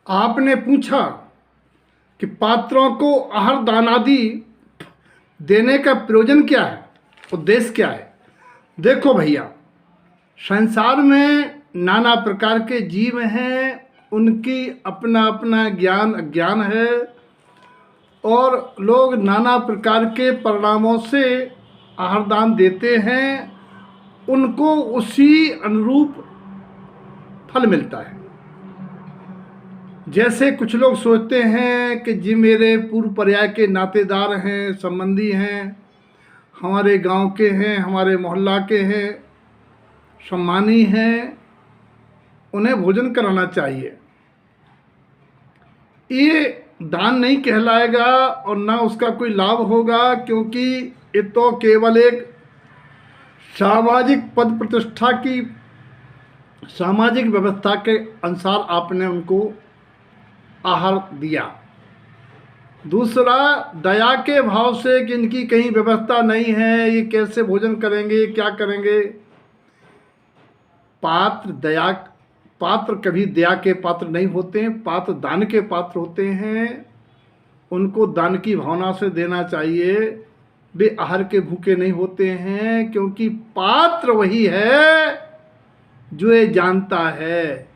आपने पूछा कि पात्रों को आहार दान आदि देने का प्रयोजन क्या है, उद्देश्य क्या है। देखो भैया, संसार में नाना प्रकार के जीव हैं, उनकी अपना अपना ज्ञान अज्ञान है और लोग नाना प्रकार के परिणामों से आहार दान देते हैं, उनको उसी अनुरूप फल मिलता है। जैसे कुछ लोग सोचते हैं कि जी मेरे पूर्व पर्याय के नातेदार हैं, संबंधी हैं, हमारे गांव के हैं, हमारे मोहल्ला के हैं, सम्मानी हैं, उन्हें भोजन कराना चाहिए। ये दान नहीं कहलाएगा और ना उसका कोई लाभ होगा, क्योंकि ये तो केवल एक सामाजिक पद प्रतिष्ठा की सामाजिक व्यवस्था के अनुसार आपने उनको आहार दिया। दूसरा, दया के भाव से कि इनकी कहीं व्यवस्था नहीं है, ये कैसे भोजन करेंगे, क्या करेंगे। पात्र कभी दया के पात्र नहीं होते हैं, पात्र दान के पात्र होते हैं। उनको दान की भावना से देना चाहिए। वे आहार के भूखे नहीं होते हैं, क्योंकि पात्र वही है जो ये जानता है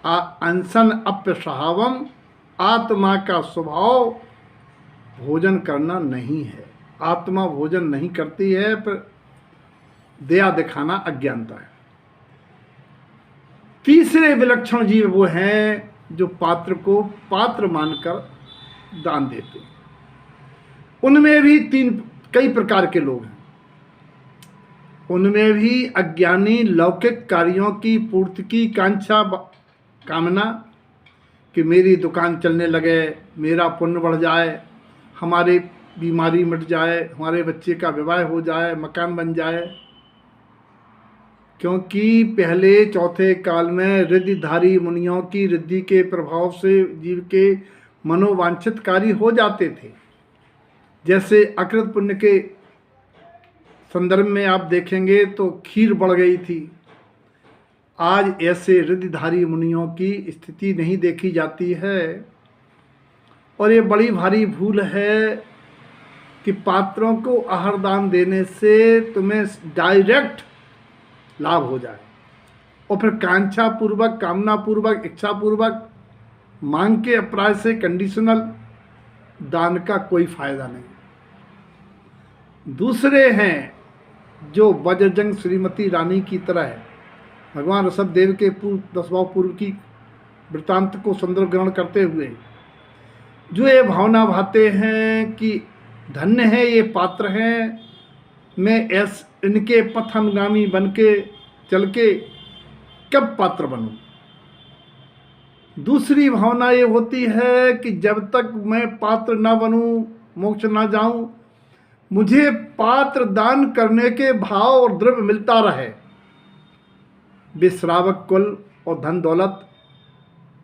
अनशन अप्यसहावम, आत्मा का स्वभाव भोजन करना नहीं है। आत्मा भोजन नहीं करती है, पर दया दिखाना अज्ञानता है। तीसरे विलक्षण जीव वो हैं जो पात्र को पात्र मानकर दान देते हैं। उनमें भी कई प्रकार के लोग हैं। उनमें भी अज्ञानी लौकिक कार्यों की पूर्ति की कामना कि मेरी दुकान चलने लगे, मेरा पुण्य बढ़ जाए, हमारी बीमारी मिट जाए, हमारे बच्चे का विवाह हो जाए, मकान बन जाए। क्योंकि पहले चौथे काल में रिद्धिधारी मुनियों की रिद्धि के प्रभाव से जीव के मनोवांछित कार्य हो जाते थे। जैसे अकृत पुण्य के संदर्भ में आप देखेंगे तो खीर बढ़ गई थी। आज ऐसे रिद्धिधारी मुनियों की स्थिति नहीं देखी जाती है, और ये बड़ी भारी भूल है कि पात्रों को आहार दान देने से तुम्हें डायरेक्ट लाभ हो जाए और फिर कांक्षा पूर्वक, कामना पूर्वक, इच्छा पूर्वक, मांग के अपराध से कंडीशनल दान का कोई फायदा नहीं। दूसरे हैं जो वज्रजंग श्रीमती रानी की तरह है। भगवान ऋषभ देव के दसवां पूर्व की वृत्तांत को संदर्भ ग्रहण करते हुए जो ये भावना भाते हैं कि धन्य है ये पात्र हैं, मैं इनके पथ अनुगामी बन के चल के कब पात्र बनूं। दूसरी भावना ये होती है कि जब तक मैं पात्र ना बनूं, मोक्ष ना जाऊं, मुझे पात्र दान करने के भाव और द्रव्य मिलता रहे। वे श्रावक कुल और धन दौलत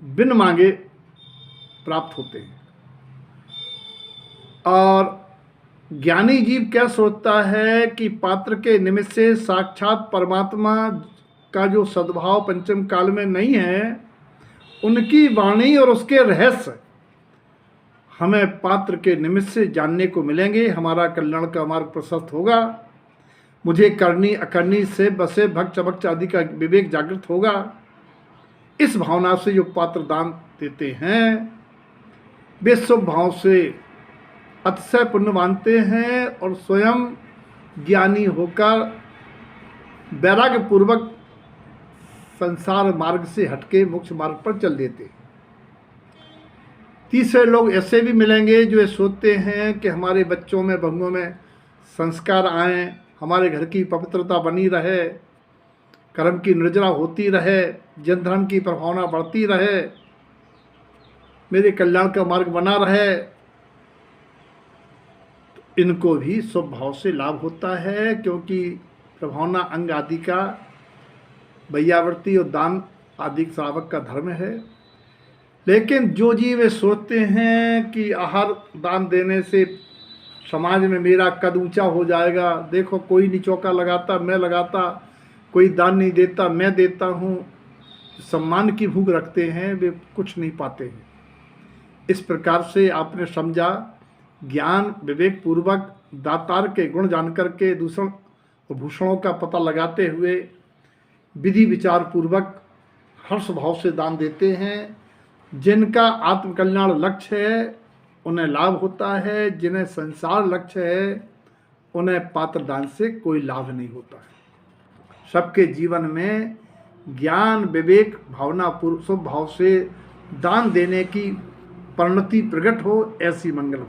बिन मांगे प्राप्त होते हैं। और ज्ञानी जीव क्या सोचता है कि पात्र के निमित्त से साक्षात परमात्मा का जो सद्भाव पंचम काल में नहीं है, उनकी वाणी और उसके रहस्य हमें पात्र के निमित्त से जानने को मिलेंगे। हमारा कल्याण का मार्ग प्रशस्त होगा। मुझे करनी अकरनी से बसे भक्त चमक्ष आदि का विवेक जागृत होगा। इस भावना से जो पात्र दान देते हैं, वे शुभ भाव से अतिशय पुण्य मानते हैं और स्वयं ज्ञानी होकर वैराग्य पूर्वक संसार मार्ग से हटके मोक्ष मार्ग पर चल देते। तीसरे लोग ऐसे भी मिलेंगे जो ये सोचते हैं कि हमारे बच्चों में बहुओं में संस्कार आएँ, हमारे घर की पवित्रता बनी रहे, कर्म की निर्जरा होती रहे, जन धर्म की प्रभावना बढ़ती रहे, मेरे कल्याण का मार्ग बना रहे। इनको भी शुभ भाव से लाभ होता है, क्योंकि प्रभावना अंग आदि का वैयावर्ती और दान आदि श्रावक का धर्म है। लेकिन जो जीव वे सोचते हैं कि आहार दान देने से समाज में मेरा कद ऊंचा हो जाएगा, देखो कोई नहीं चौका लगाता मैं लगाता, कोई दान नहीं देता मैं देता हूँ, सम्मान की भूख रखते हैं वे कुछ नहीं पाते हैं। इस प्रकार से आपने समझा, ज्ञान विवेक पूर्वक दातार के गुण जानकर के दूषण और भूषणों का पता लगाते हुए विधि विचार पूर्वक हर्ष भाव से दान देते हैं। जिनका आत्मकल्याण लक्ष्य है उन्हें लाभ होता है, जिन्हें संसार लक्ष्य है उन्हें पात्र दान से कोई लाभ नहीं होता है। सबके जीवन में ज्ञान विवेक भावना शुभ भाव से दान देने की परिणति प्रकट हो, ऐसी मंगल